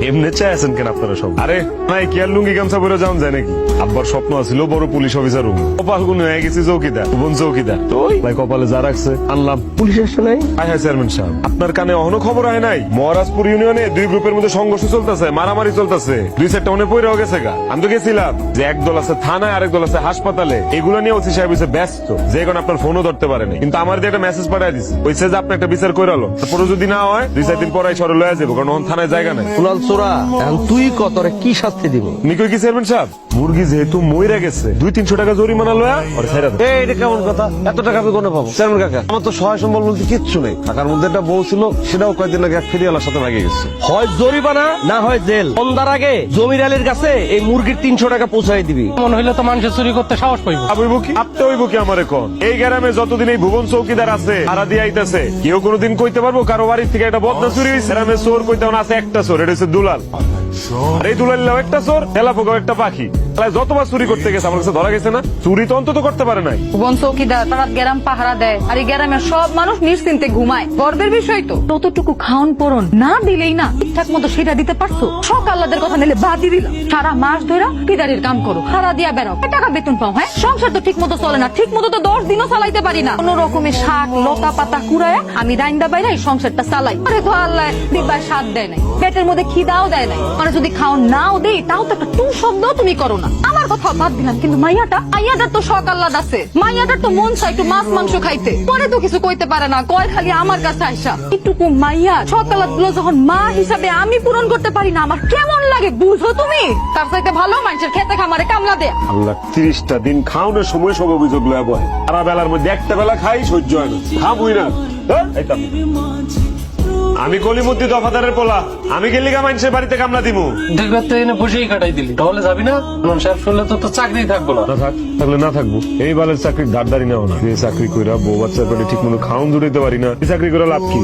এমনি চাই আছেন কেন আপনারা সব? আরে নাই কি আর লুঙ্গি গামছা পরে যাওয়া যায় নাকি? আব্বার স্বপ্ন আছিল বড় পুলিশ অফিসার হবো। কপাল গুণ হয়ে গেছি চৌকিদার, বোন চৌকিদার। তো ভাই কপালে যা রাখছে আনলাম। পুলিশ আসছে নাই? হ্যাঁ চেয়ারম্যান সাহেব, আপনার কানে অহনো খবর হয় নাই? মহারাজপুর ইউনিয়নে দুই গ্রুপের মধ্যে সংঘর্ষ চলতেছে, মারামারি চলতেছে, 2-4টা মনে পড়ে গেছে গা। আমি তো গেছিলাম যে এক দল আছে থানায়, আরেক দল আছে হাসপাতালে। এগুলো নিয়ে ওসি সাহেব হচ্ছে ব্যস্ত, যে এখন আপনার ফোনও ধরতে পারেনি। কিন্তু আমার দিয়ে একটা মেসেজ পাঠিয়ে দিচ্ছে, ওইসে যে আপনি একটা বিচার করে আলো। তারপরে যদি না হয় 2-4 দিন পরে সরে লয়ে যাবো, কারণ ওখানে থানায় জায়গা নাই। কুলাল চোরা, এখন তুই কতরে কি শাস্তি দিব? নিকই কি চেয়ারম্যান সাহেব, মুরগি যেহেতু মইরা গেছে 200-300 টাকা জরিমানা লয়া আর ছেড়ে দাও। এটা কেমন কথা? এত টাকা আমি কোনে পাবো? চেয়ারম্যান কাকা, আমার তো সহায় সম্বল বলতে কিচ্ছু নেই। টাকার মধ্যে একটা বউ ছিল, সেটাও কয়েকদিন আগে এক ফেরিওয়ালার সাথে লাগিয়ে গেছে। হয় জরিমানা না হয় জেল। সন্ধ্যার আগে জমির আলীর কাছে এই মুরগির 300 টাকা পৌঁছাই দিবি। মনে হইলে তো মানুষের চুরি করতে সাহস পাইব। হইব কি আপনি হইব কি আমার এখন? এই গ্রামে যতদিন এই ভুবন চৌকিদার আছে ভাড়া দিয়ে আইতেছে, কেউ কোনোদিন কইতে পারবো কারো বাড়ির থেকে একটা বদনা চুরি হয়েছে? গ্রামে চোর কইতে আছে একটা চোর, এটা হচ্ছে দুলাল। আর এই দুলাল একটা চোর, তেলা পোকাও একটা পাখি। যতবার চুরি করতে গেছে আমার কাছে ধরা গেছে না। চুরি তো অন্তত করতে পারে নাই। ভুবন চৌকিদার রাত গ্রাম পাহারা দেয়, আর এই গ্রামের সব মানুষ নিশ্চিন্তে ঘুমায়। গর্বের বিষয় তো। ততটুকু খাওন পরন না দিলেই না, ঠিকঠাক মতো সেটা দিতে পারছো। শখ আল্লাদের কথা নিলে বাদই দিলাম। সারা মাস ধরে পিদারির কাম করো, হারা দিয়া বেড়াও, টাকা বেতন পাও। হ্যাঁ, সংসার তো ঠিক মতো চলে না, ঠিক মতো তো 10 দিনও চালাইতে পারি না। কোন রকমের শাক লতা পাতা কুড়ায় আমি রাইন্দা বাইরে এই সংসারটা চালাই। আরে তো আল্লাহ দিব্যায় স্বাদ দেয় নাই, পেটের মধ্যে খিদাও দেয় নাই। মানে যদি খাও নাও দেই, তাও তো একটা টু শব্দ তুমি করো না। আমার কথা বাদ দিলাম, কিন্তু মাইয়াটার তো শখ আহ্লাদ আছে। মাইয়াটার তো মন চাই একটু মাছ মাংস খাইতে, পরে তো কিছু কইতে পারে না, কয় খালি আমার কাছে আইসা। একটুকু মাইয়া শখ আহ্লাদ গুলো যখন মা হিসাবে আমি পূরণ করতে পারি না, আমার কেমন লাগে বুঝো তুমি? তার চাইতে ভালো মানুষের খেতে খামারে কামলা দেয়া। আল্লাহ 30টা দিন খাওয়ানোর সময় সব অভিযোগ লয়া বয়। সারা বেলার মধ্যে একটা বেলা খাই সহ্য হয় না, খাবই না। আমি কলিমুদ্দি দফাদারের পোলা, আমি গেলি গা মানুষের বাড়িতে কামলা দিমু। দেখবার তো এনে বসেই কাটাই দিলি, তাহলে যাবি না? সাহেব শুনলে তো চাকরি থাকবো না। থাকলে না থাকবো। এই বালের চাকরির ধারদারি নাও না। চাকরি কইরা বউ বাচ্চা করে ঠিক মতো খাওন জুড়াইতে পারি না, চাকরি করে লাভ কি?